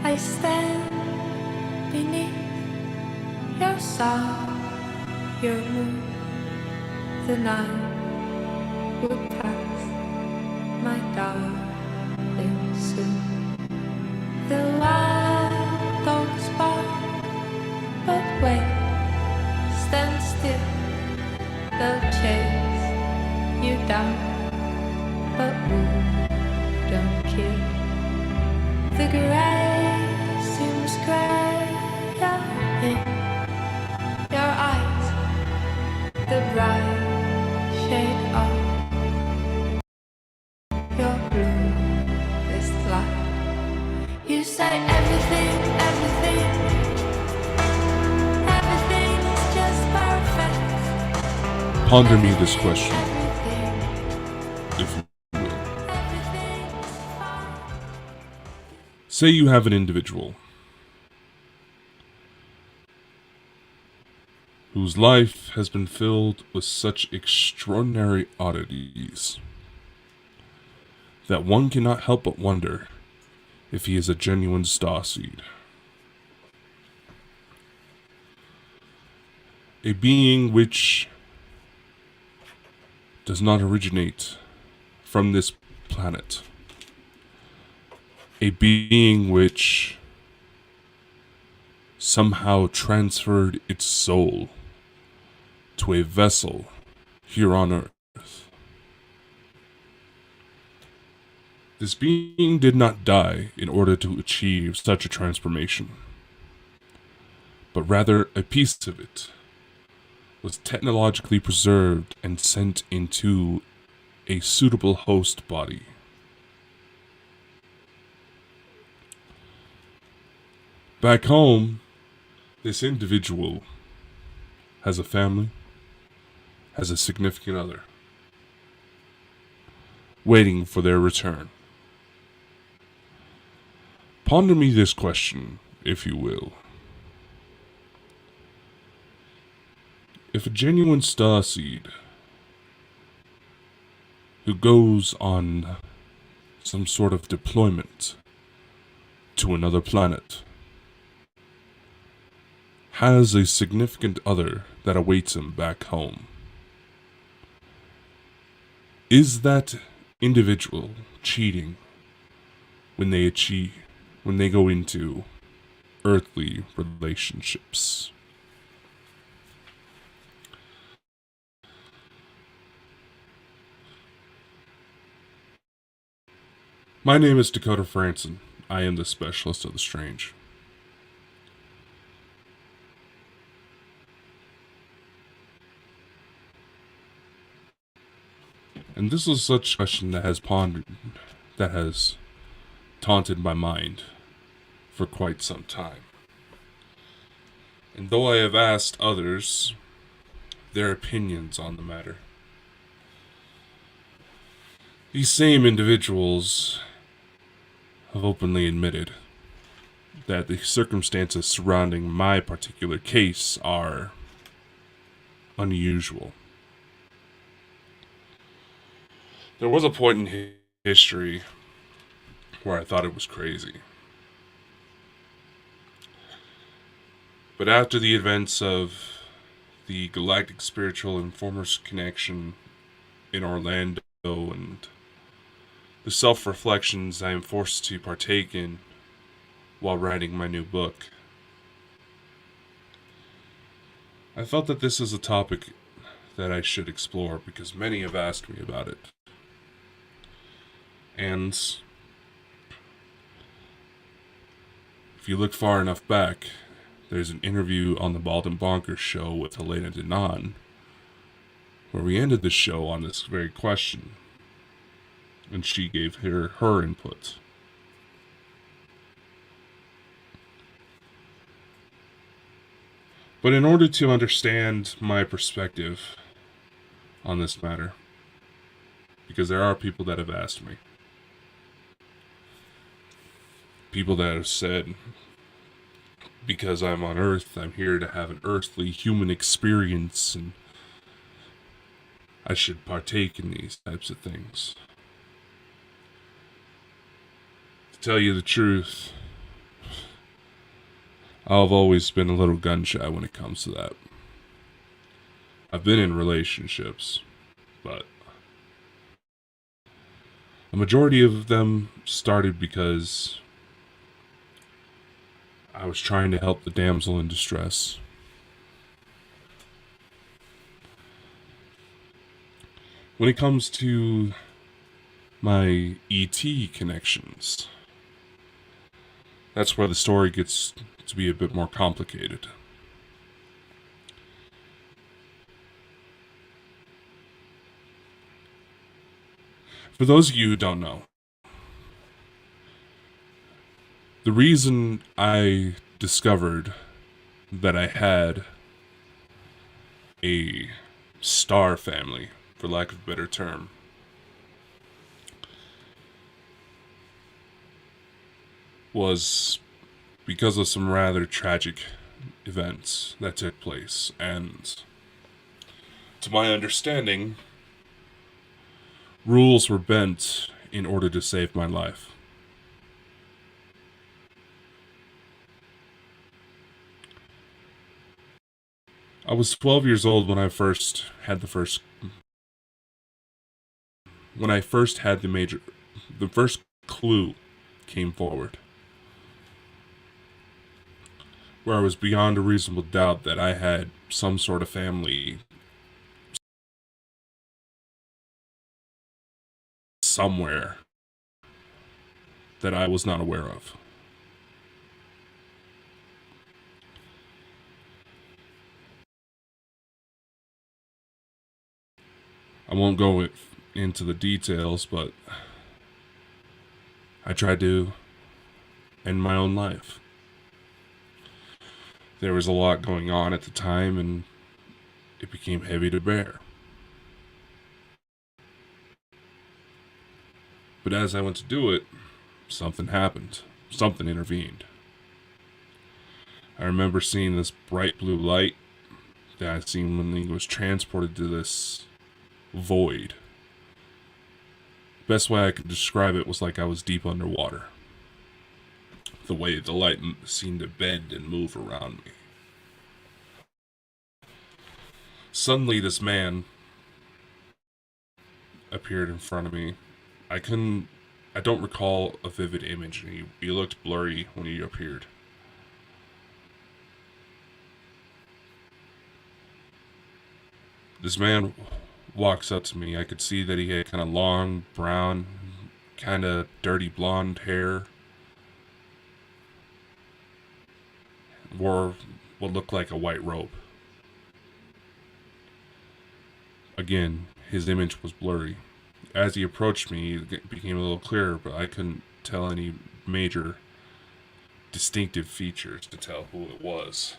I stand beneath your soul, your moon. The night would pass, my darling, soon. The wild dogs bark, but wait, stand still. They'll chase you down, but wouldn't kill. The gray seems grayer in your eyes, the bright shade of your bluest light. You say everything's just perfect. Ponder me this question, if you will. Say you have an individual whose life has been filled with such extraordinary oddities that one cannot help but wonder if he is a genuine starseed. A being which does not originate from this planet. A being which somehow transferred its soul to a vessel here on Earth. This being did not die in order to achieve such a transformation, but rather a piece of it was technologically preserved and sent into a suitable host body. Back home, this individual has a family, has a significant other, waiting for their return. Ponder me this question, if you will. If a genuine starseed who goes on some sort of deployment to another planet has a significant other that awaits him back home, is that individual cheating when they go into earthly relationships? My name is Dakota Frandsen. I am the specialist of the strange. And this is such a question that has taunted my mind for quite some time. And though I have asked others their opinions on the matter, these same individuals have openly admitted that the circumstances surrounding my particular case are unusual. There was a point in history where I thought it was crazy. But after the events of the Galactic Spiritual Informers Connection in Orlando and the self-reflections I am forced to partake in while writing my new book, I felt that this is a topic that I should explore because many have asked me about it. And if you look far enough back, there's an interview on the Bonkers show with Helena Denon, where we ended the show on this very question, and she gave her input. But in order to understand my perspective on this matter, because there are people that have asked me, people that have said, because I'm on Earth, I'm here to have an earthly human experience, and I should partake in these types of things. To tell you the truth, I've always been a little gun shy when it comes to that. I've been in relationships, but a majority of them started because I was trying to help the damsel in distress. When it comes to my ET connections, that's where the story gets to be a bit more complicated. For those of you who don't know, the reason I discovered that I had a star family, for lack of a better term, was because of some rather tragic events that took place. And to my understanding, rules were bent in order to save my life. I was 12 years old when I first had the first clue came forward, where I was beyond a reasonable doubt that I had some sort of family somewhere that I was not aware of. I won't go into the details, but I tried to end my own life. There was a lot going on at the time, and it became heavy to bear. But as I went to do it, something happened. Something intervened. I remember seeing this bright blue light that I seen when he was transported to this void. Best way I could describe it was like I was deep underwater. The way the light seemed to bend and move around me. Suddenly this man appeared in front of me. I don't recall a vivid image. He looked blurry when he appeared. This man walks up to me. I could see that he had kind of long, brown, kind of dirty blonde hair. Wore what looked like a white robe. Again, his image was blurry. As he approached me, it became a little clearer, but I couldn't tell any major distinctive features to tell who it was.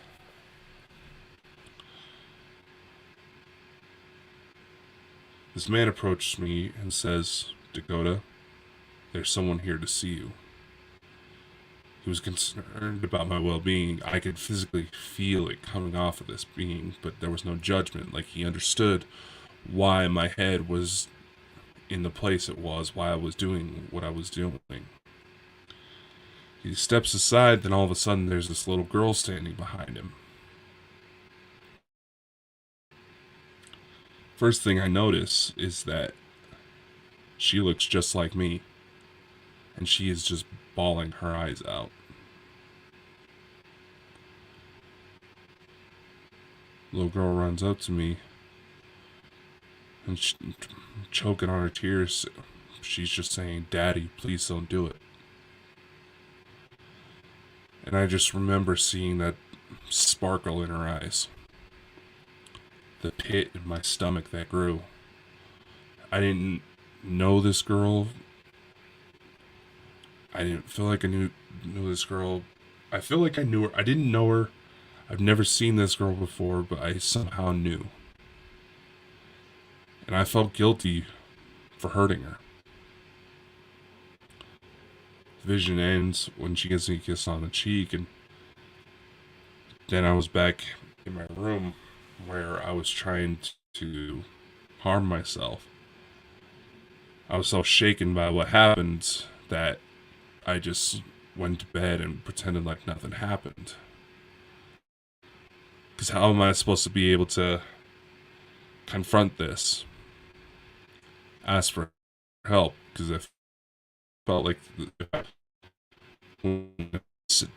This man approached me and says, "Dakota, there's someone here to see you." He was concerned about my well-being. I could physically feel it coming off of this being, but there was no judgment. Like, he understood why my head was in the place it was, why I was doing what I was doing. He steps aside, then all of a sudden there's this little girl standing behind him. First thing I notice is that she looks just like me, and she is just bawling her eyes out. The little girl runs up to me, and choking on her tears, she's just saying, "Daddy, please don't do it." And I just remember seeing that sparkle in her eyes. The pit in my stomach that grew. I didn't know this girl. I didn't feel like I knew this girl. I feel like I knew her. I didn't know her. I've never seen this girl before, but I somehow knew. And I felt guilty for hurting her. The vision ends when she gives me a kiss on the cheek, and then I was back in my room where I was trying to harm myself. I was so shaken by what happened that I just went to bed and pretended like nothing happened. Because how am I supposed to be able to confront this? Ask for help? Because I felt like if I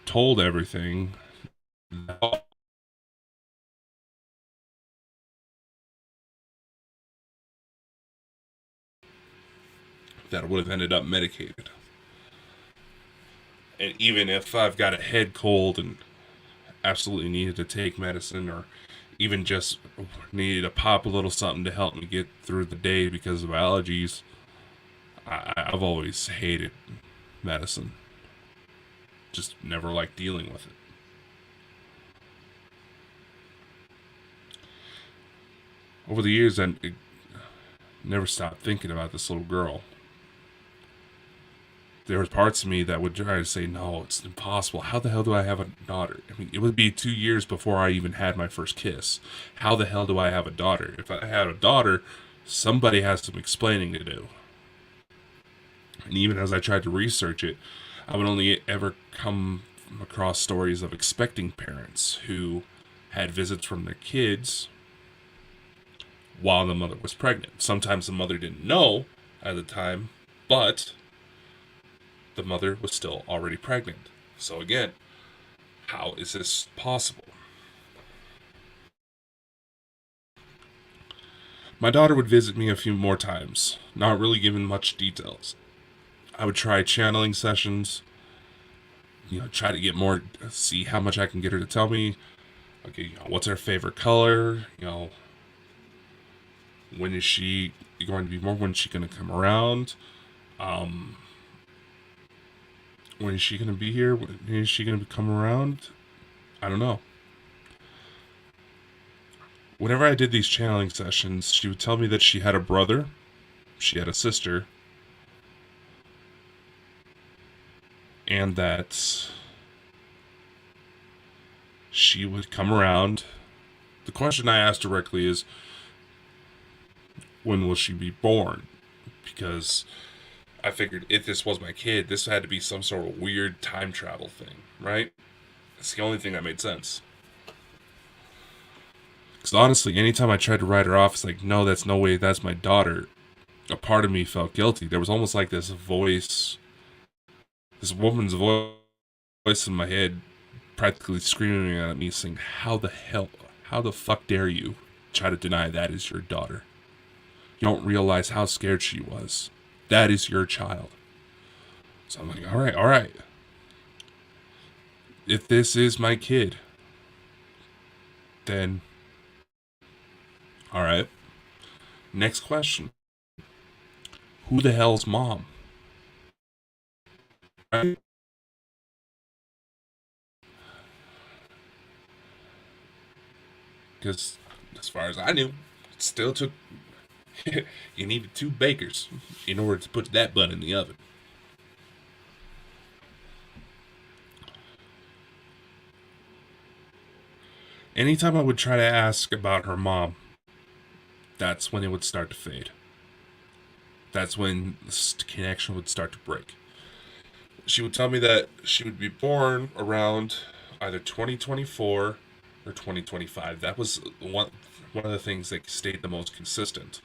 told everything, that would have ended up medicated. And even if I've got a head cold and absolutely needed to take medicine, or even just needed to pop a little something to help me get through the day because of allergies, I've always hated medicine. Just never liked dealing with it. Over the years, I never stopped thinking about this little girl. There were parts of me that would try to say, no, it's impossible. How the hell do I have a daughter? I mean, it would be 2 years before I even had my first kiss. How the hell do I have a daughter? If I had a daughter, somebody has some explaining to do. And even as I tried to research it, I would only ever come across stories of expecting parents who had visits from their kids while the mother was pregnant. Sometimes the mother didn't know at the time, but the mother was still already pregnant. So again, how is this possible? My daughter would visit me a few more times, not really given much details. I would try channeling sessions, try to get more, see how much I can get her to tell me. Okay, what's her favorite color? When is she going to be born? When is she going to come around? When is she going to be here? When is she going to come around? I don't know. Whenever I did these channeling sessions, she would tell me that she had a brother, she had a sister, and that she would come around. The question I asked directly is, when will she be born? Because I figured if this was my kid, this had to be some sort of weird time travel thing, right? That's the only thing that made sense. Because honestly, anytime I tried to write her off, it's like, no, that's no way, that's my daughter. A part of me felt guilty. There was almost like this voice, this woman's voice in my head, practically screaming at me, saying, how the fuck dare you try to deny that is your daughter? You don't realize how scared she was. That is your child. So I'm like, all right. If this is my kid, then all right. Next question. Who the hell's mom? Right? Because as far as I knew, it still took you needed 2 bakers in order to put that bun in the oven. Anytime I would try to ask about her mom, that's when it would start to fade. That's when this connection would start to break. She would tell me that she would be born around either 2024 or 2025. That was one of the things that stayed the most consistent.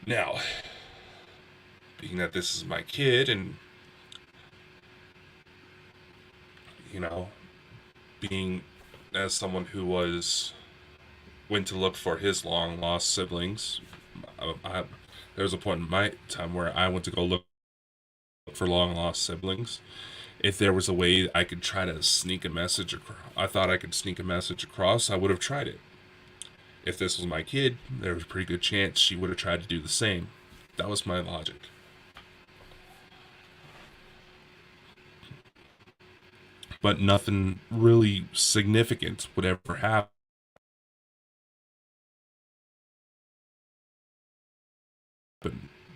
Now, being that this is my kid, and being as someone who went to look for his long lost siblings, there was a point in my time where I went to go look for long lost siblings. If there was a way I could try to sneak a message I thought I could sneak a message across, I would have tried it. If this was my kid, there was a pretty good chance she would have tried to do the same. That was my logic. But nothing really significant would ever happen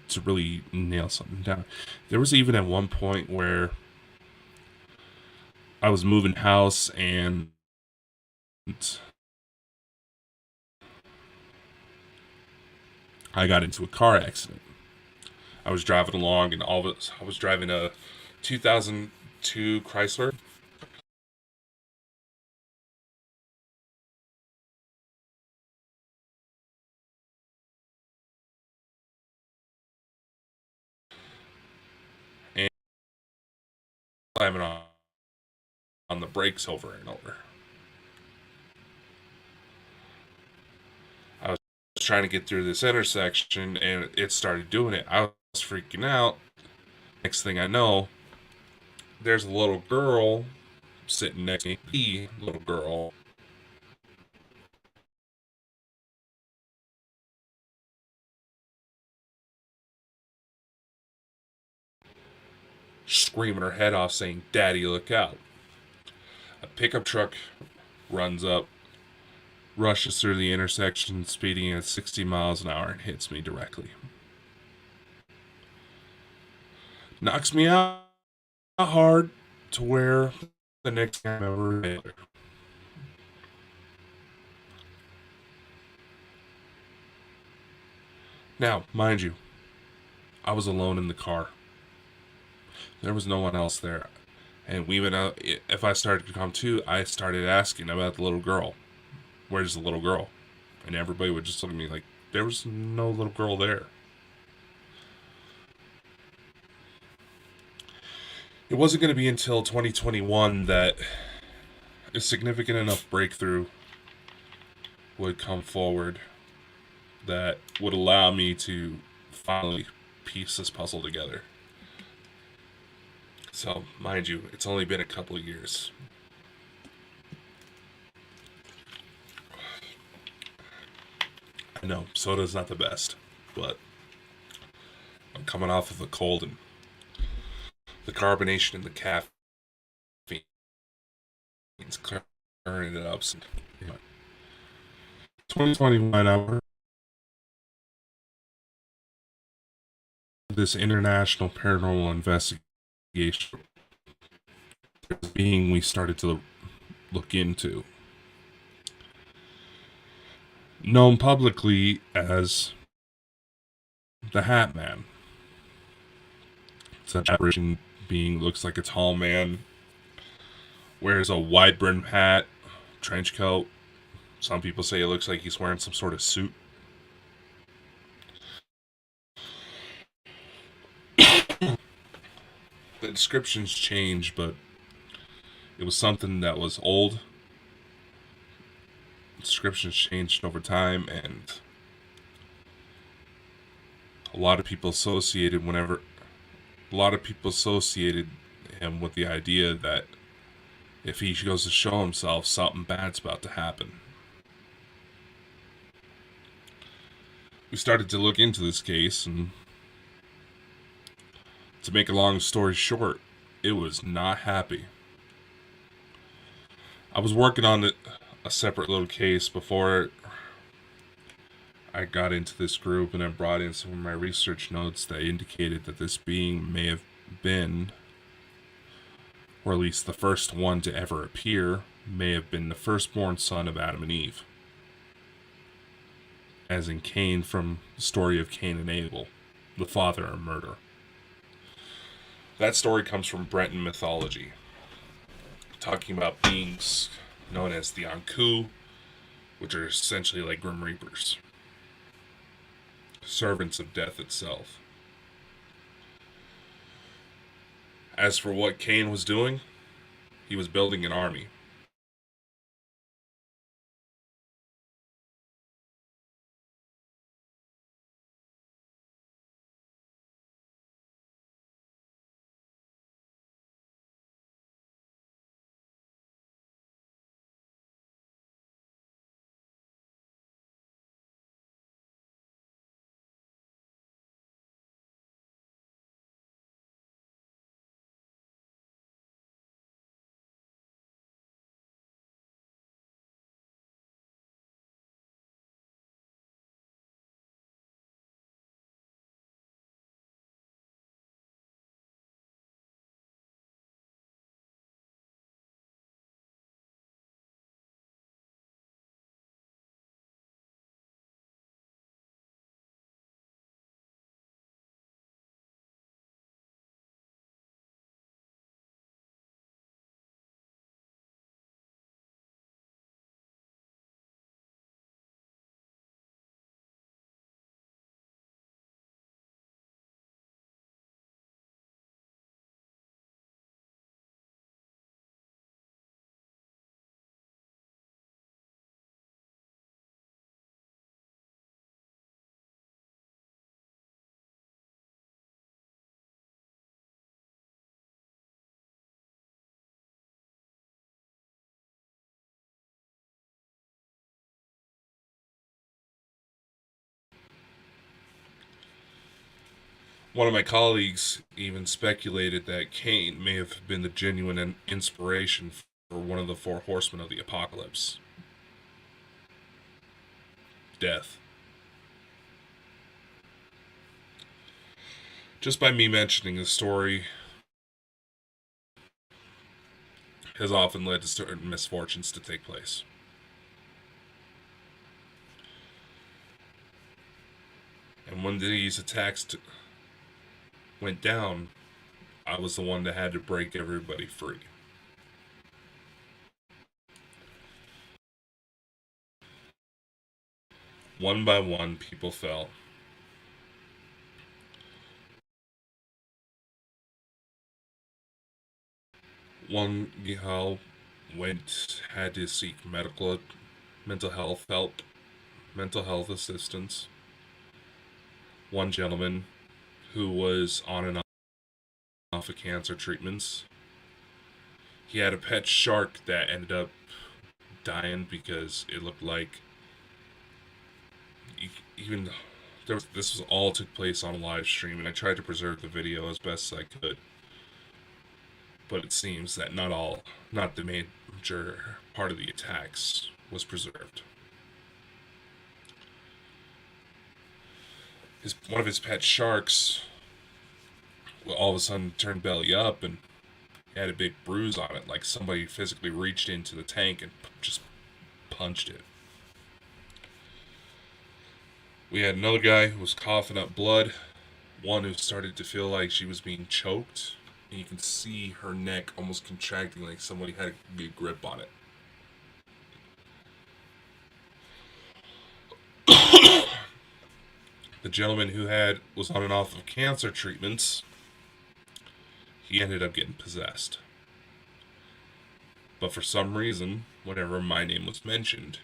to really nail something down. There was even at one point where I was moving house and I got into a car accident. I was driving along, and I was driving a 2002 Chrysler. slamming on the brakes over and over. I was trying to get through this intersection and it started doing it. I was freaking out. Next thing I know, there's a little girl sitting next to me. The little girl. Screaming her head off saying, "Daddy, look out." A pickup truck runs up, rushes through the intersection, speeding at 60 miles an hour, and hits me directly. Knocks me out hard to where the next time I ever. Now, mind you, I was alone in the car. There was no one else there. And we went out. If I started to come to, I started asking about the little girl. Where's the little girl? And everybody would just look at me like, there was no little girl there. It wasn't going to be until 2021 that a significant enough breakthrough would come forward that would allow me to finally piece this puzzle together. So, mind you, it's only been a couple of years. I know, soda's not the best, but I'm coming off of a cold and the carbonation and the caffeine is clearing it up. So, yeah. 2021, I worked this international paranormal investigation being we started to look into, known publicly as the Hat Man. It's an apparition being, looks like a tall man, wears a wide brimmed hat, trench coat. Some people say it looks like he's wearing some sort of suit. The descriptions change, but it was something that was old. Descriptions changed over time, and a lot of people associated him with the idea that if he goes to show himself, something bad's about to happen. We started to look into this case, and to make a long story short, it was not happy. I was working on a separate little case before I got into this group, and I brought in some of my research notes that indicated that this being may have been, or at least the first one to ever appear, may have been the firstborn son of Adam and Eve. As in Cain from the story of Cain and Abel, the father of murder. That story comes from Breton mythology, talking about beings known as the Anku, which are essentially like Grim Reapers, servants of death itself. As for what Cain was doing, he was building an army. One of my colleagues even speculated that Cain may have been the genuine inspiration for one of the four horsemen of the apocalypse. Death. Just by me mentioning the story has often led to certain misfortunes to take place. And when these attacks went down, I was the one that had to break everybody free. One by one, people fell. One gal had to seek mental health help, mental health assistance. One gentleman who was on and off of cancer treatments. He had a pet shark that ended up dying because it looked like even this was all took place on a live stream, and I tried to preserve the video as best as I could. But it seems that not the major part of the attacks was preserved. One of his pet sharks all of a sudden turned belly up and had a big bruise on it, like somebody physically reached into the tank and just punched it. We had another guy who was coughing up blood, one who started to feel like she was being choked, and you can see her neck almost contracting like somebody had a big grip on it. The gentleman who was on and off of cancer treatments, he ended up getting possessed. But for some reason, whenever my name was mentioned,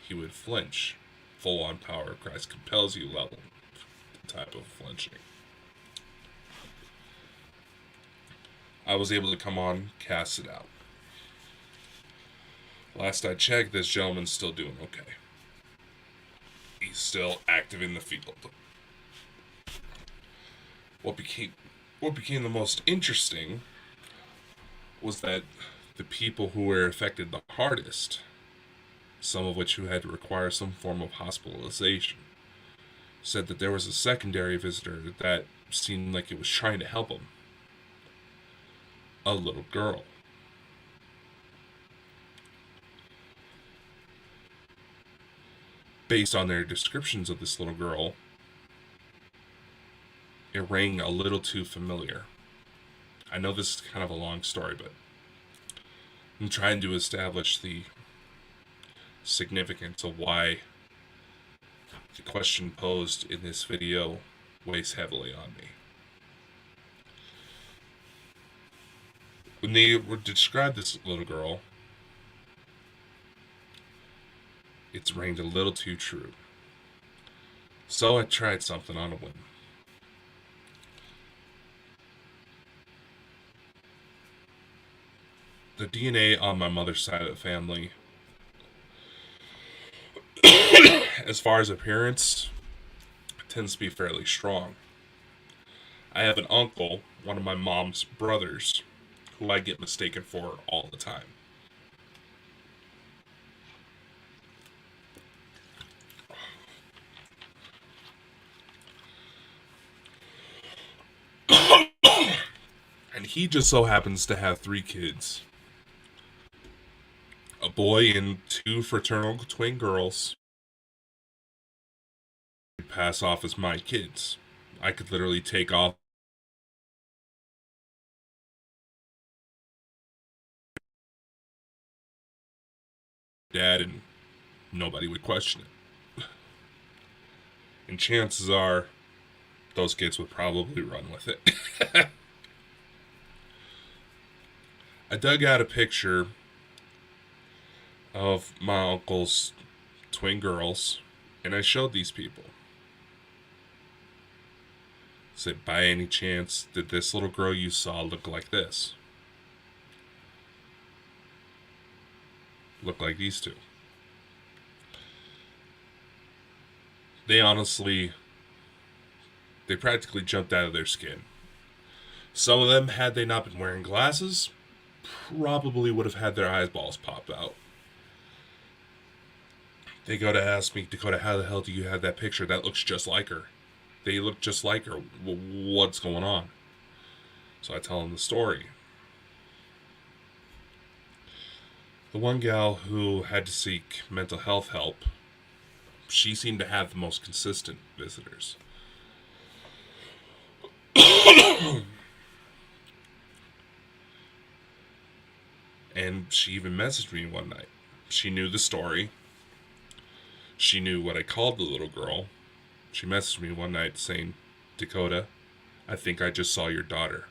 he would flinch. Full on power of Christ compels you level type of flinching. I was able to come on, cast it out. Last I checked, this gentleman's still doing okay. He's still active in the field. What became the most interesting was that the people who were affected the hardest, some of which who had to require some form of hospitalization, said that there was a secondary visitor that seemed like it was trying to help him. A little girl. Based on their descriptions of this little girl, it rang a little too familiar. I know this is kind of a long story, but I'm trying to establish the significance of why the question posed in this video weighs heavily on me. When they were to describe this little girl, it's rang a little too true. So I tried something on a whim. The DNA on my mother's side of the family, as far as appearance, tends to be fairly strong. I have an uncle, one of my mom's brothers, who I get mistaken for all the time. And he just so happens to have 3 kids. A boy and 2 fraternal twin girls. Pass off as my kids. I could literally take off dad and nobody would question it. And chances are those kids would probably run with it. I dug out a picture of my uncle's twin girls, and I showed these people. Said, by any chance, did this little girl you saw look like this? Look like these 2. They practically jumped out of their skin. Some of them, had they not been wearing glasses, probably would have had their eyeballs pop out. They go to ask me, Dakota, how the hell do you have that picture? That looks just like her. They look just like her. What's going on? So I tell them the story. The one gal who had to seek mental health help, she seemed to have the most consistent visitors. And she even messaged me one night. She knew the story. She knew what I called the little girl. She messaged me one night saying, Dakota, I think I just saw your daughter.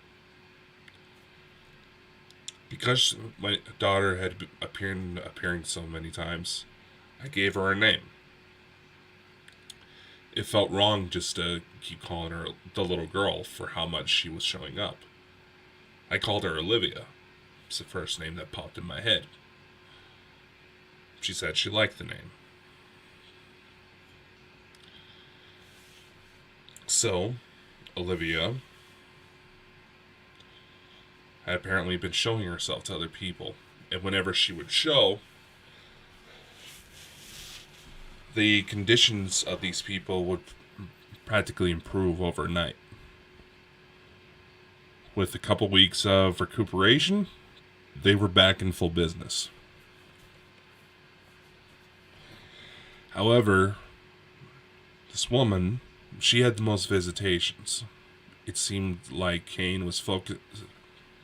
Because my daughter had appearing so many times, I gave her a name. It felt wrong just to keep calling her the little girl for how much she was showing up. I called her Olivia. It's the first name that popped in my head. She said she liked the name. So, Olivia had apparently been showing herself to other people. And whenever she would show, the conditions of these people would practically improve overnight. With a couple weeks of recuperation, they were back in full business. However, this woman, she had the most visitations. It seemed like Kane was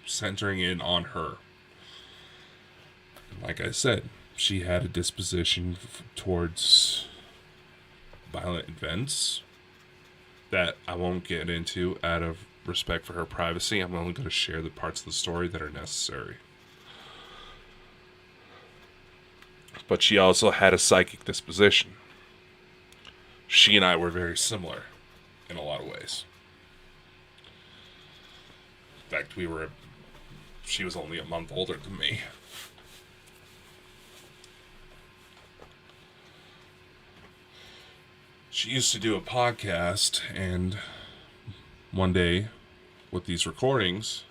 centering in on her. Like I said, she had a disposition towards violent events that I won't get into out of respect for her privacy. I'm only going to share the parts of the story that are necessary. But she also had a psychic disposition. She and I were very similar in a lot of ways. In fact, she was only a month older than me. She used to do a podcast, and one day, with these recordings,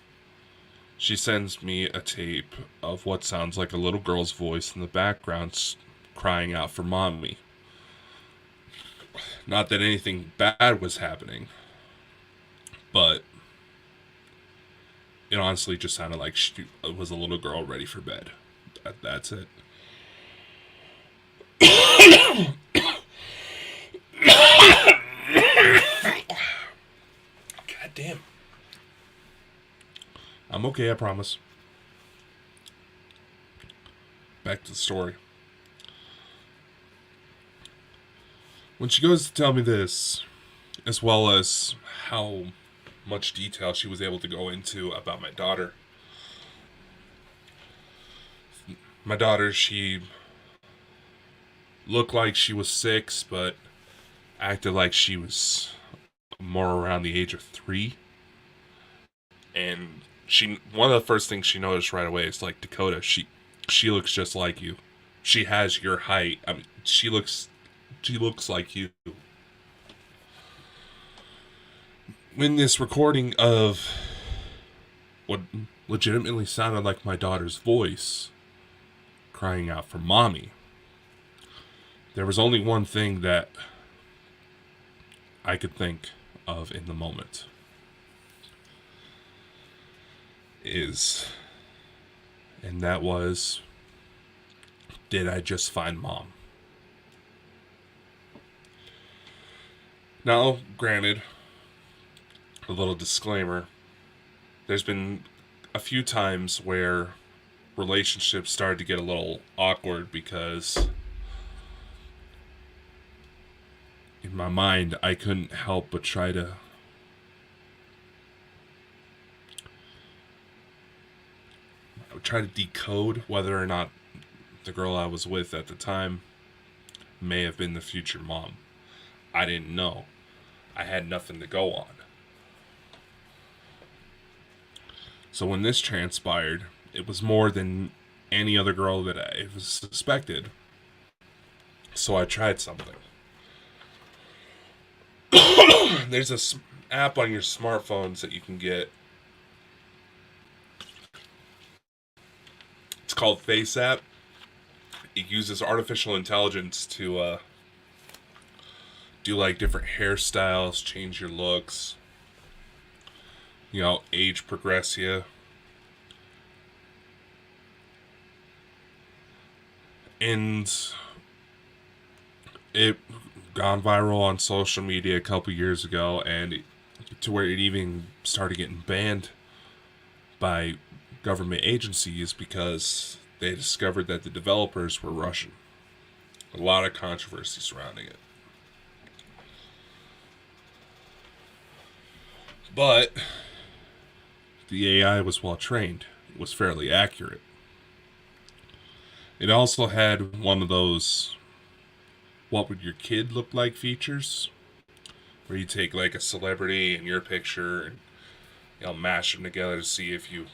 she sends me a tape of what sounds like a little girl's voice in the background crying out for mommy. Not that anything bad was happening, but it honestly just sounded like she was a little girl ready for bed. That's it. God damn. I'm okay, I promise. Back to the story. When she goes to tell me this, as well as how much detail she was able to go into about my daughter. My daughter, she looked like she was 6, but acted like she was more around the age of 3. And one of the first things she noticed right away is like, Dakota, she looks just like you. She has your height. I mean, she looks like you. In this recording of what legitimately sounded like my daughter's voice crying out for mommy, there was only one thing that I could think of in the moment. And that was, did I just find mom? Now, granted, a little disclaimer, there's been a few times where relationships started to get a little awkward because in my mind I couldn't help but try to decode whether or not the girl I was with at the time may have been the future mom. I didn't know. I had nothing to go on. So when this transpired, it was more than any other girl that I suspected. So I tried something. There's app on your smartphones that you can get. It's called Face App. It uses artificial intelligence to do like different hairstyles, change your looks, age progress you. And it gone viral on social media a couple years ago, and to where it even started getting banned by government agencies because they discovered that the developers were Russian. A lot of controversy surrounding it. But the AI was well trained. It was fairly accurate. It also had one of those what would your kid look like features, where you take like a celebrity and your picture and mash them together to see if you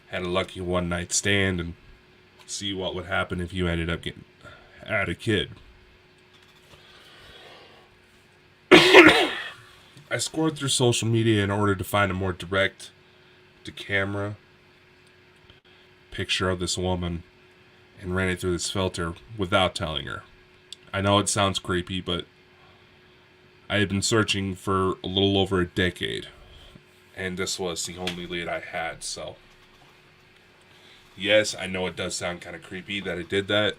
had a lucky one night stand and see what would happen if you ended up getting had a kid. I scored through social media in order to find a more direct to camera picture of this woman and ran it through this filter without telling her. I know it sounds creepy, but I had been searching for a little over a decade, and this was the only lead I had, so yes, I know it does sound kind of creepy that I did that.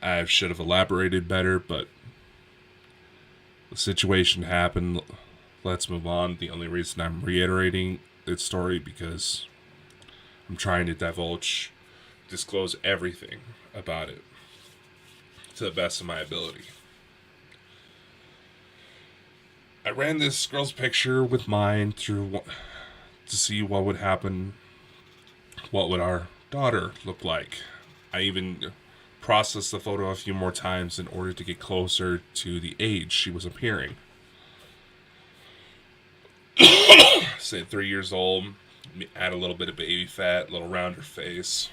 I should have elaborated better, but the situation happened. Let's move on. The only reason I'm reiterating its story because I'm trying to disclose everything about it to the best of my ability. I ran this girl's picture with mine through to see what would happen. What would our daughter look like? I even processed the photo a few more times in order to get closer to the age she was appearing. Say 3 years old, add a little bit of baby fat, a little rounder face.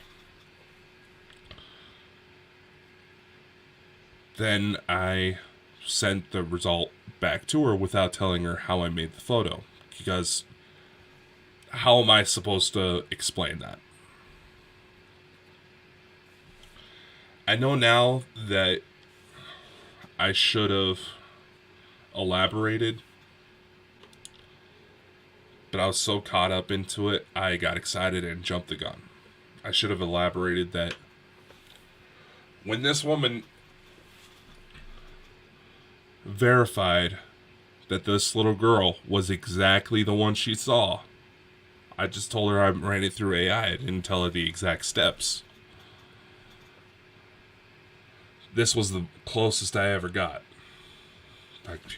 Then I sent the result back to her without telling her how I made the photo. Because how am I supposed to explain that? I know now that I should have elaborated, but I was so caught up into it, I got excited and jumped the gun. I should have elaborated that when this woman verified that this little girl was exactly the one she saw, I just told her I ran it through AI. I didn't tell her the exact steps. This was the closest I ever got.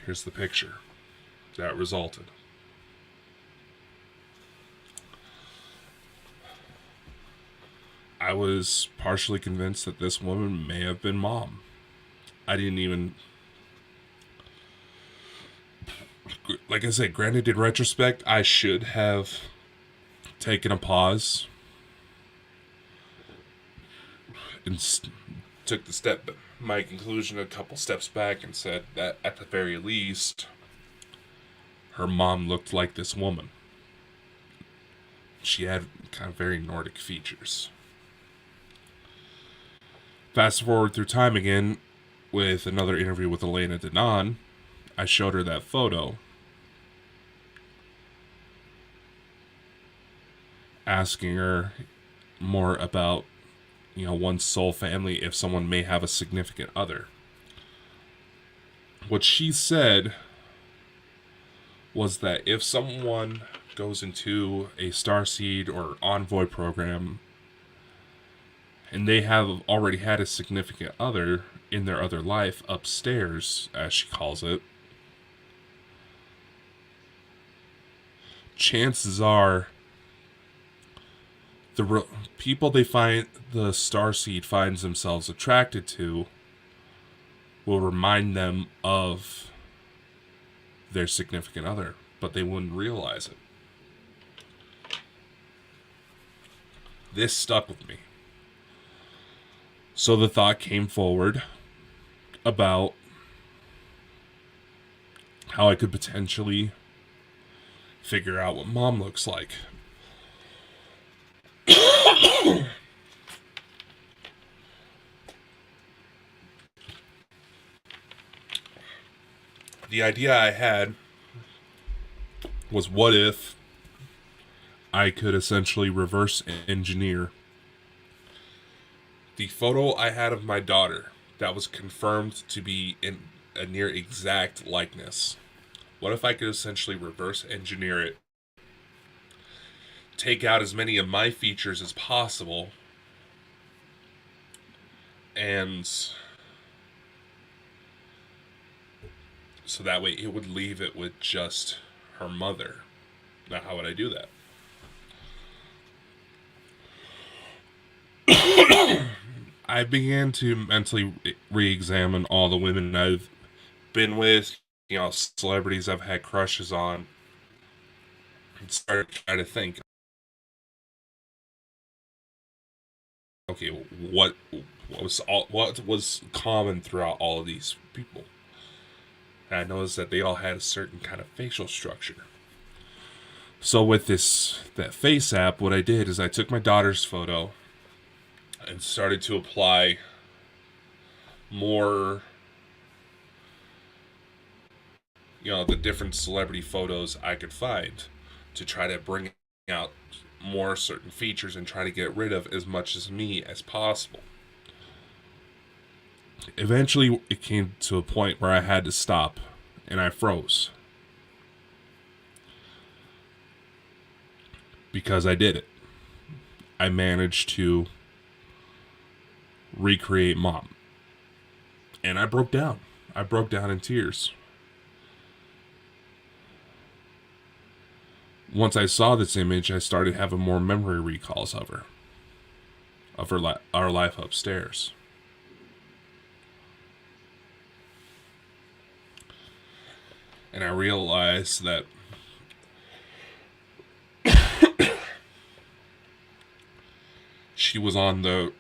Here's the picture that resulted. I was partially convinced that this woman may have been mom. I didn't even... Like I said, granted, in retrospect, I should have taken a pause and took my conclusion a couple steps back and said that at the very least, her mom looked like this woman. She had kind of very Nordic features. Fast forward through time again with another interview with Elena Denon, I showed her that photo, asking her more about, one's soul family, if someone may have a significant other. What she said was that if someone goes into a starseed or envoy program and they have already had a significant other in their other life upstairs, as she calls it, chances are the people the starseed finds themselves attracted to will remind them of their significant other, but they wouldn't realize it. This stuck with me. So the thought came forward about how I could potentially figure out what mom looks like. The idea I had was, what if I could essentially reverse engineer the photo I had of my daughter that was confirmed to be in a near exact likeness. What if I could essentially reverse engineer it, take out as many of my features as possible, and so that way it would leave it with just her mother. Now, how would I do that? I began to mentally re-examine all the women I've been with, celebrities I've had crushes on, and started trying to think, okay, what was common throughout all of these people? And I noticed that they all had a certain kind of facial structure. So with that face app, what I did is I took my daughter's photo and started to apply more, the different celebrity photos I could find to try to bring out more certain features and try to get rid of as much as me as possible. Eventually, it came to a point where I had to stop, and I froze. Because I did it. I managed to recreate mom. And I broke down. I broke down in tears. Once I saw this image, I started having more memory recalls of her. Of our life upstairs. And I realized that she was on the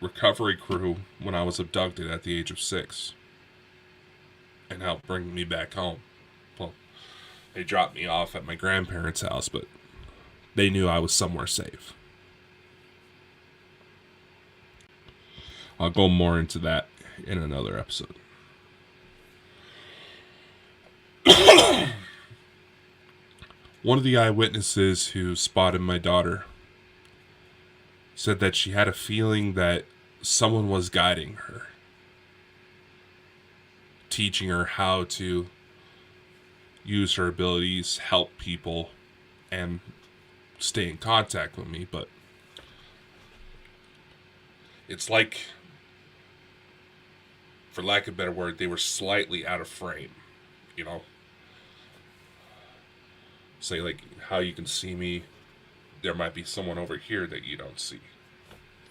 recovery crew when I was abducted at the age of 6 and helped bring me back home. Well, they dropped me off at my grandparents' house, but they knew I was somewhere safe. I'll go more into that in another episode. One of the eyewitnesses who spotted my daughter said that she had a feeling that someone was guiding her, teaching her how to use her abilities, help people, and stay in contact with me. But it's like, for lack of a better word, they were slightly out of frame, Say, like, how you can see me, there might be someone over here that you don't see.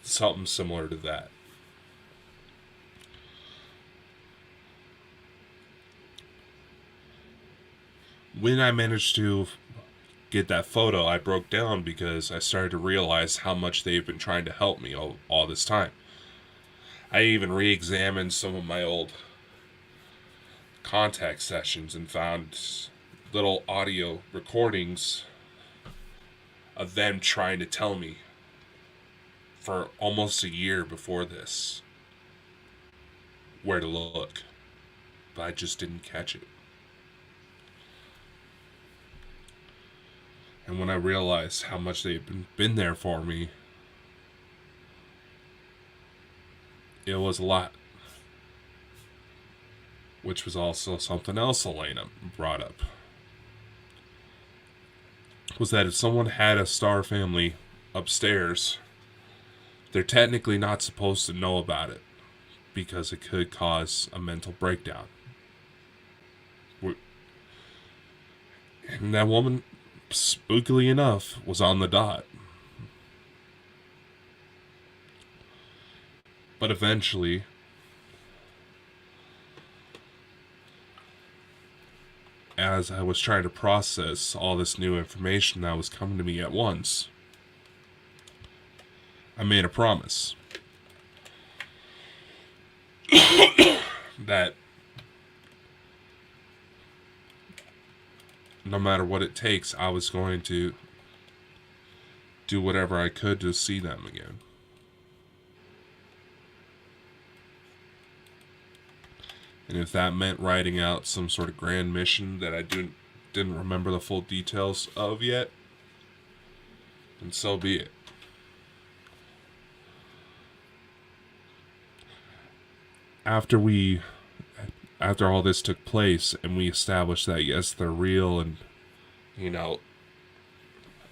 Something similar to that. When I managed to get that photo, I broke down because I started to realize how much they've been trying to help me all this time. I even re-examined some of my old contact sessions and found little audio recordings of them trying to tell me for almost a year before this where to look, but I just didn't catch it. And when I realized how much they've been there for me, it was a lot. Which was also something else Elena brought up. Was that if someone had a star family upstairs, they're technically not supposed to know about it because it could cause a mental breakdown. And that woman, spookily enough, was on the dot. But eventually, as I was trying to process all this new information that was coming to me at once, I made a promise that no matter what it takes, I was going to do whatever I could to see them again. And if that meant writing out some sort of grand mission that I didn't remember the full details of yet, then so be it. After all this took place and we established that yes, they're real, and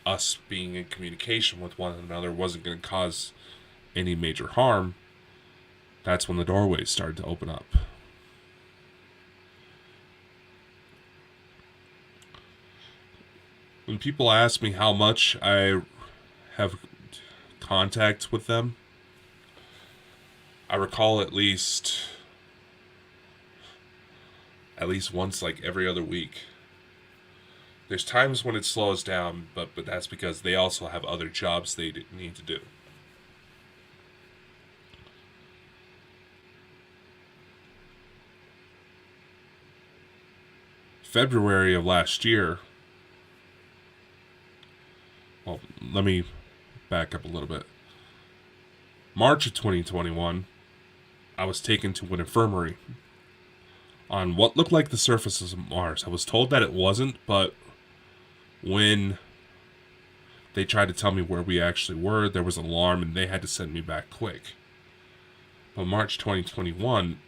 us being in communication with one another wasn't going to cause any major harm, that's when the doorways started to open up. When people ask me how much I have contact with them, I recall at least once, like every other week. There's times when it slows down, but that's because they also have other jobs they need to do. February of last year, well, let me back up a little bit. March of 2021, I was taken to an infirmary on what looked like the surface of Mars. I was told that it wasn't, but when they tried to tell me where we actually were, there was an alarm and they had to send me back quick. But March 2021,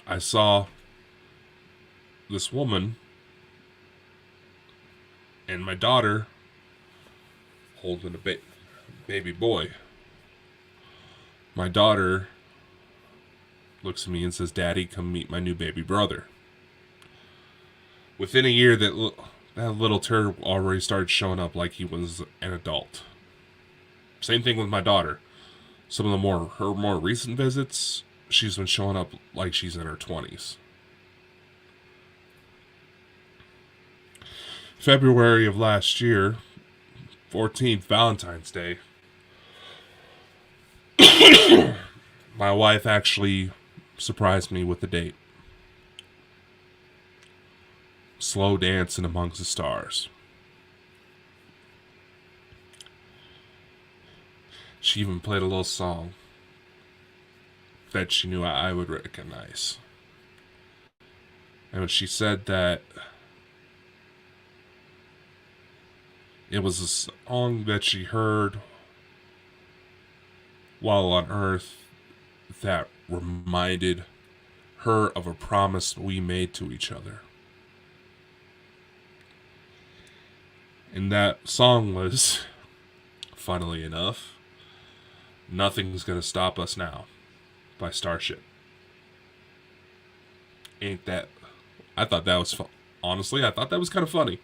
I saw this woman and my daughter holding a baby boy. My daughter looks at me and says, "Daddy, come meet my new baby brother." Within a year, that little turd already started showing up like he was an adult. Same thing with my daughter. Some of her more recent visits, she's been showing up like she's in her 20s. February of last year, 14th, Valentine's Day, my wife actually surprised me with the date. Slow dancing amongst the stars. She even played a little song that she knew I would recognize. And when she said that it was a song that she heard while on Earth that reminded her of a promise we made to each other. And that song was, funnily enough, "Nothing's Gonna Stop Us Now" by Starship. Ain't that... I thought that was fun. Honestly, I thought that was kind of funny.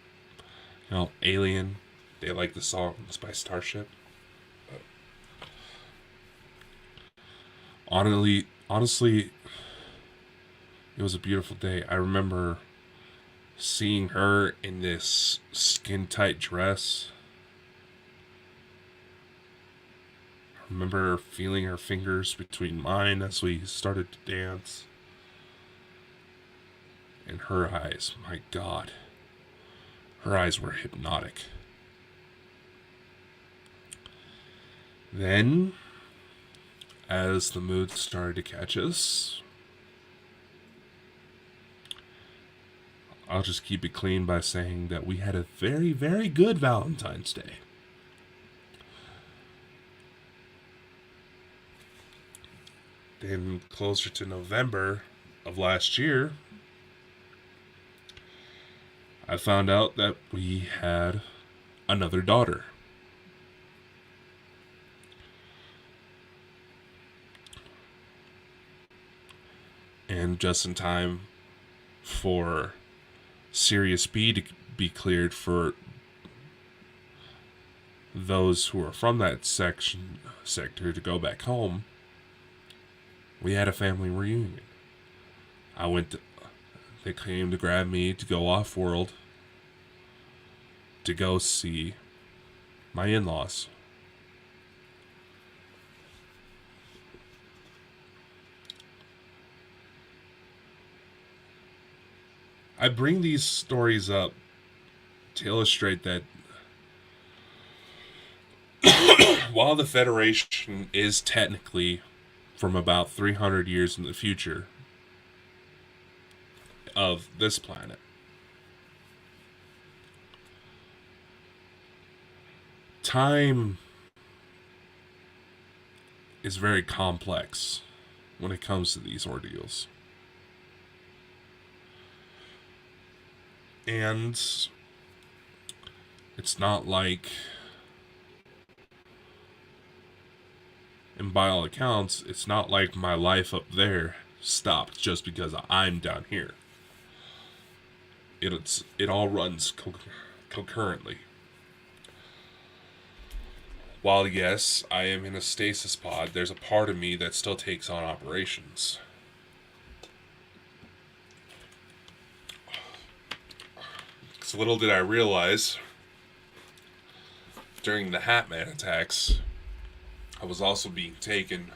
Alien, they like the songs by Starship. Honestly, it was a beautiful day. I remember seeing her in this skin-tight dress. I remember feeling her fingers between mine as we started to dance. And her eyes, my God. Her eyes were hypnotic. Then, as the mood started to catch us, I'll just keep it clean by saying that we had a very, very good Valentine's Day. Then, closer to November of last year, I found out that we had another daughter. And just in time for Sirius B to be cleared for those who are from that sector to go back home, we had a family reunion. They came to grab me to go off-world to go see my in-laws. I bring these stories up to illustrate that while the Federation is technically from about 300 years in the future of this planet, time is very complex when it comes to these ordeals. And it's not like, and by all accounts, it's not like my life up there stopped just because I'm down here. It all runs concurrently. While yes, I am in a stasis pod, there's a part of me that still takes on operations. So little did I realize, during the Hatman attacks, I was also being taken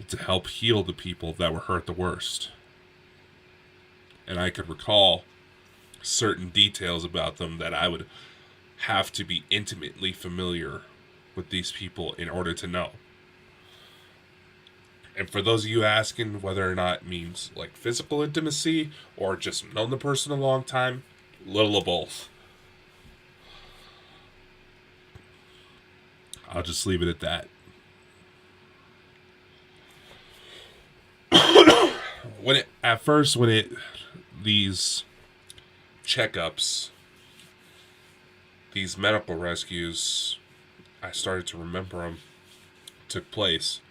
to help heal the people that were hurt the worst. And I could recall certain details about them that I would have to be intimately familiar with these people in order to know. And for those of you asking whether or not it means like physical intimacy or just known the person a long time, little of both. I'll just leave it at that. These checkups, these medical rescues, I started to remember them, took place.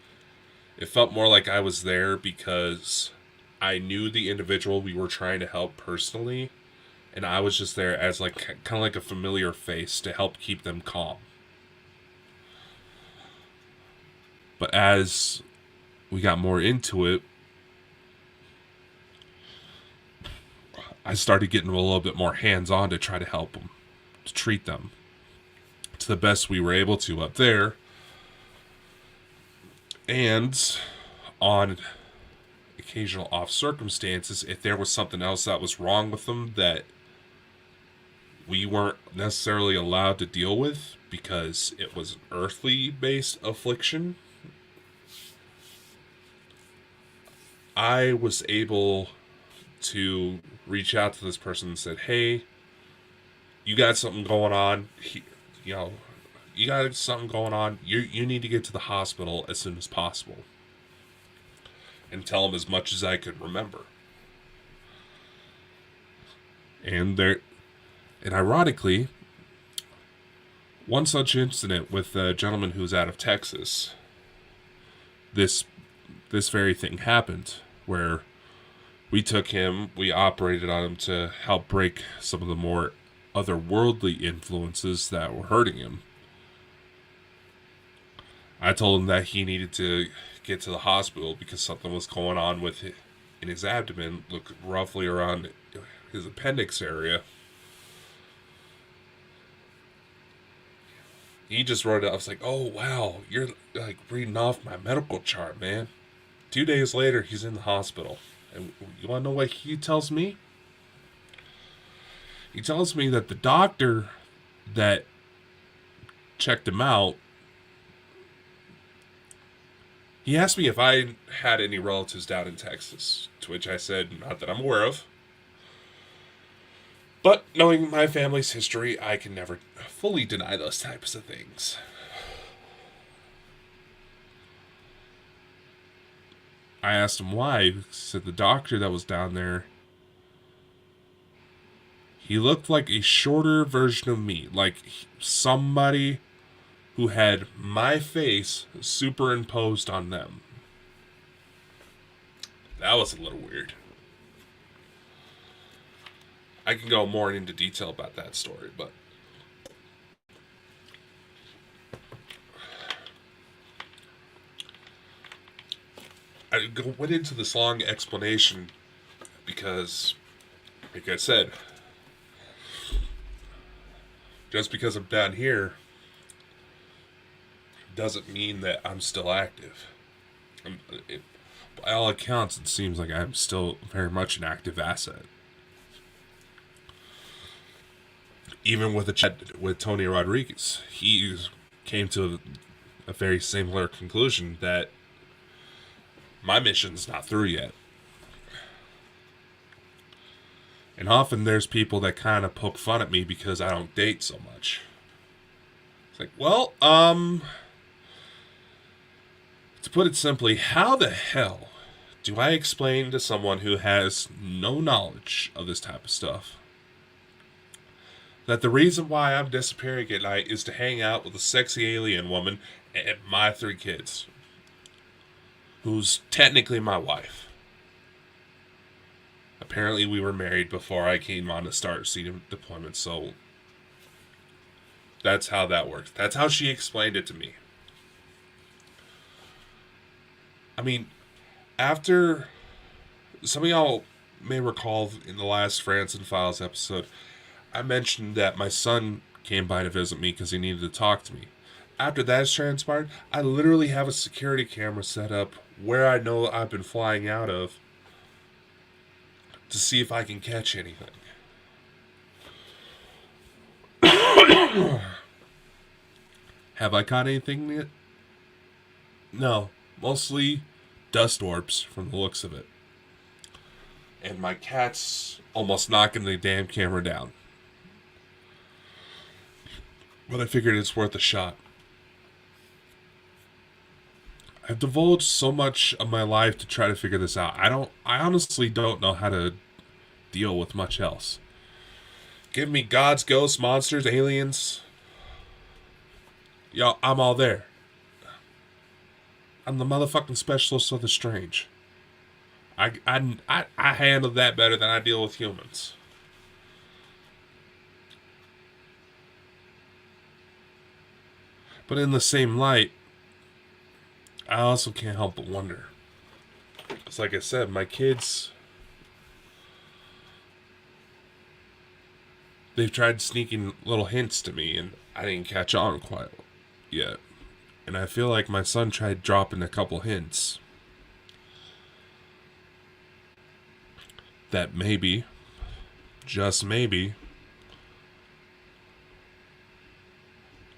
It felt more like I was there because I knew the individual we were trying to help personally, and I was just there as like kind of like a familiar face to help keep them calm. But as we got more into it, I started getting a little bit more hands-on to try to help them, to treat them to the best we were able to up there. And on occasional off circumstances, if there was something else that was wrong with them that we weren't necessarily allowed to deal with because it was an earthly-based affliction, I was able to reach out to this person and said, hey, you got something going on. You got something going on. You need to get to the hospital as soon as possible. And tell them as much as I could remember. And ironically, one such incident with a gentleman who's out of Texas, this very thing happened where we took him, we operated on him to help break some of the more otherworldly influences that were hurting him. I told him that he needed to get to the hospital because something was going on with it in his abdomen, look roughly around his appendix area. He just wrote it. I was like, oh, wow, you're like reading off my medical chart, man. 2 days later, he's in the hospital. And you want to know what he tells me? He tells me that the doctor that checked him out, he asked me if I had any relatives down in Texas, to which I said, not that I'm aware of. But knowing my family's history, I can never fully deny those types of things. I asked him why. He said the doctor that was down there, he looked like a shorter version of me. Like somebody who had my face superimposed on them. That was a little weird. I can go more into detail about that story, but I went into this long explanation because, like I said, just because I'm down here doesn't mean that I'm still active. By all accounts, it seems like I'm still very much an active asset. even with the chat with Tony Rodriguez, he came to a very similar conclusion that my mission's not through yet. And often there's people that kind of poke fun at me because I don't date so much. It's like, well, to put it simply, how the hell do I explain to someone who has no knowledge of this type of stuff that the reason why I'm disappearing at night is to hang out with a sexy alien woman and my 3 kids, who's technically my wife? Apparently we were married before I came on to start Sea Deployment, so that's how that works. That's how she explained it to me. I mean, after... Some of y'all may recall in the last FrandsenFiles episode, I mentioned that my son came by to visit me because he needed to talk to me. After that has transpired, I literally have a security camera set up where I know I've been flying out of to see if I can catch anything. Have I caught anything yet? No. Mostly dust orbs from the looks of it. And my cat's almost knocking the damn camera down. But I figured it's worth a shot. I've divulged so much of my life to try to figure this out. I honestly don't know how to deal with much else. Give me gods, ghosts, monsters, aliens. Yo, I'm all there. I'm the motherfucking specialist of the strange. I handle that better than I deal with humans. But in the same light, I also can't help but wonder. It's like I said, my kids, they've tried sneaking little hints to me, and I didn't catch on quite yet. And I feel like my son tried dropping a couple hints that maybe, just maybe,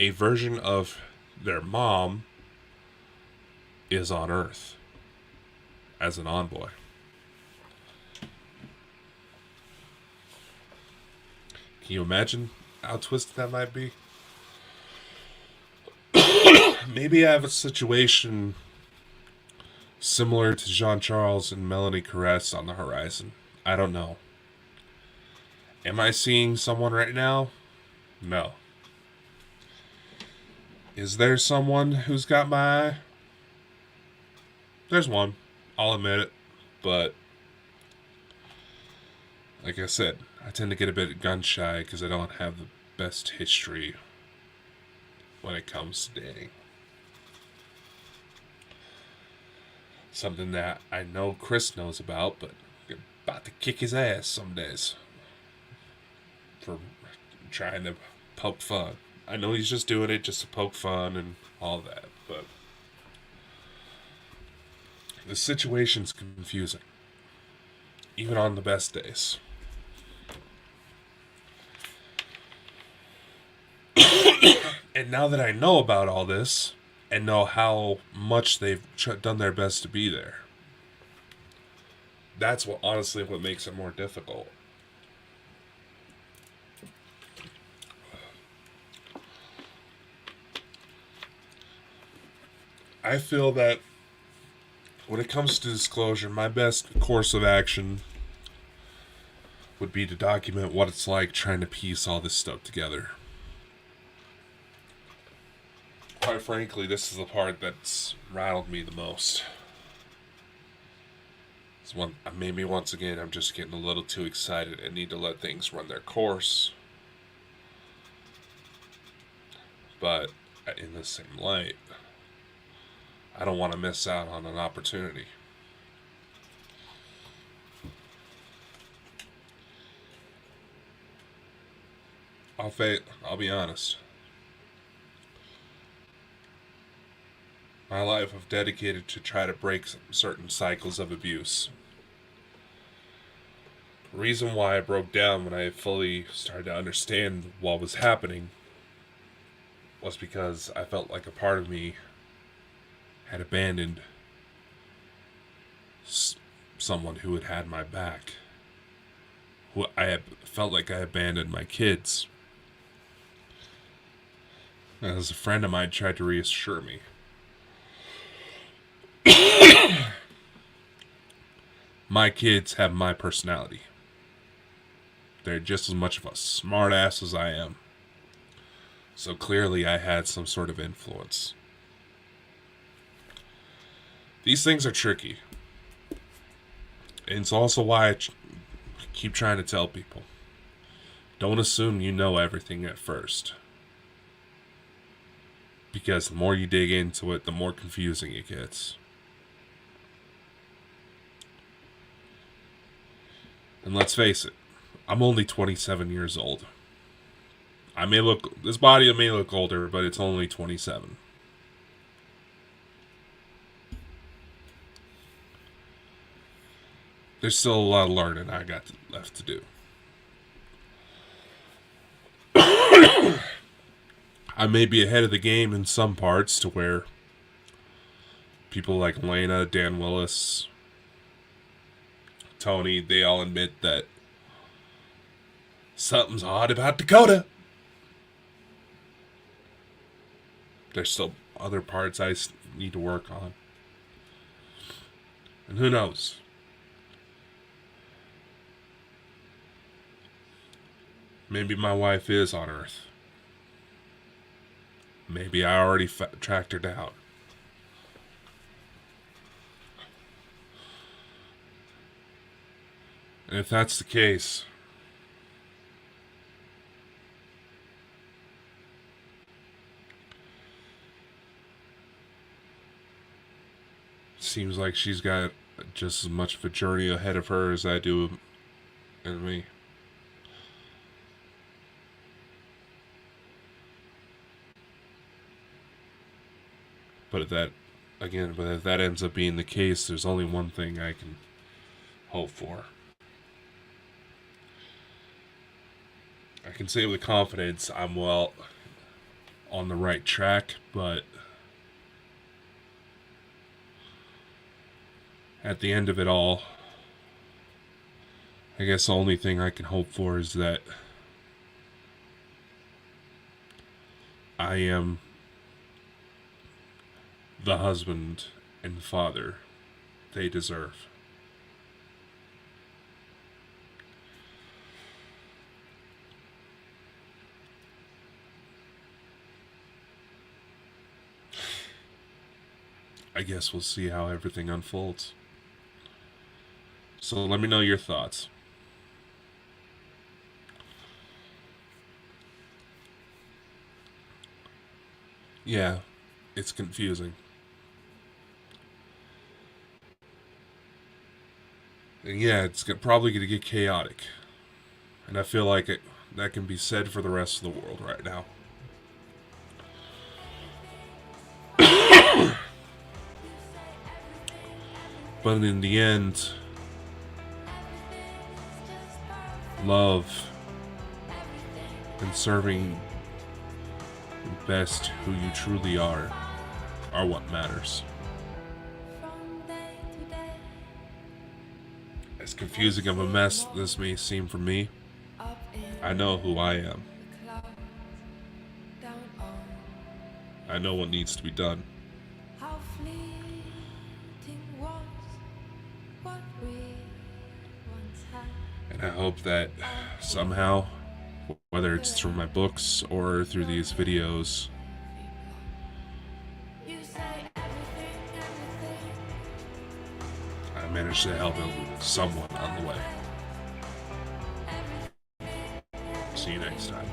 a version of their mom is on Earth as an envoy. Can you imagine how twisted that might be? Maybe I have a situation similar to Jean-Charles and Melanie Caress on the horizon. I don't know. Am I seeing someone right now? No. Is there someone who's got my eye? There's one. I'll admit it. But, like I said, I tend to get a bit gun shy because I don't have the best history when it comes to dating. Something that I know Chris knows about, but I'm about to kick his ass some days for trying to poke fun. I know he's just doing it just to poke fun and all that, but the situation's confusing, even on the best days. And now that I know about all this, and know how much they've done their best to be there, that's what honestly what makes it more difficult. I feel that when it comes to disclosure, my best course of action would be to document what it's like trying to piece all this stuff together. Quite frankly, this is the part that's rattled me the most. Maybe once again, I'm just getting a little too excited and need to let things run their course. But in the same light, I don't want to miss out on an opportunity. I'll be honest. My life I've dedicated to try to break certain cycles of abuse. The reason why I broke down when I fully started to understand what was happening was because I felt like a part of me had abandoned someone who had had my back. Who I had felt like I abandoned my kids. As a friend of mine tried to reassure me. My kids have my personality. They're just as much of a smart ass as I am. So clearly I had some sort of influence. These things are tricky. And it's also why I keep trying to tell people. Don't assume you know everything at first. Because the more you dig into it, the more confusing it gets. And let's face it, I'm only 27 years old. This body may look older, but it's only 27. There's still a lot of learning I got left to do. I may be ahead of the game in some parts to where people like Elena, Dan Willis, Tony, they all admit that something's odd about Dakota. There's still other parts I need to work on. And who knows? Maybe my wife is on Earth. Maybe I already tracked her down. And if that's the case, seems like she's got just as much of a journey ahead of her as I do and me. But if that ends up being the case, there's only one thing I can hope for. I can say with confidence I'm well on the right track, but at the end of it all, I guess the only thing I can hope for is that I am the husband and father they deserve. I guess we'll see how everything unfolds. So let me know your thoughts. Yeah, it's confusing. And yeah, it's probably going to get chaotic. And I feel like that can be said for the rest of the world right now. But in the end, love and serving best who you truly are what matters. As confusing of a mess this may seem for me, I know who I am. I know what needs to be done. And I hope that somehow, whether it's through my books or through these videos, I managed to help someone on the way. See you next time.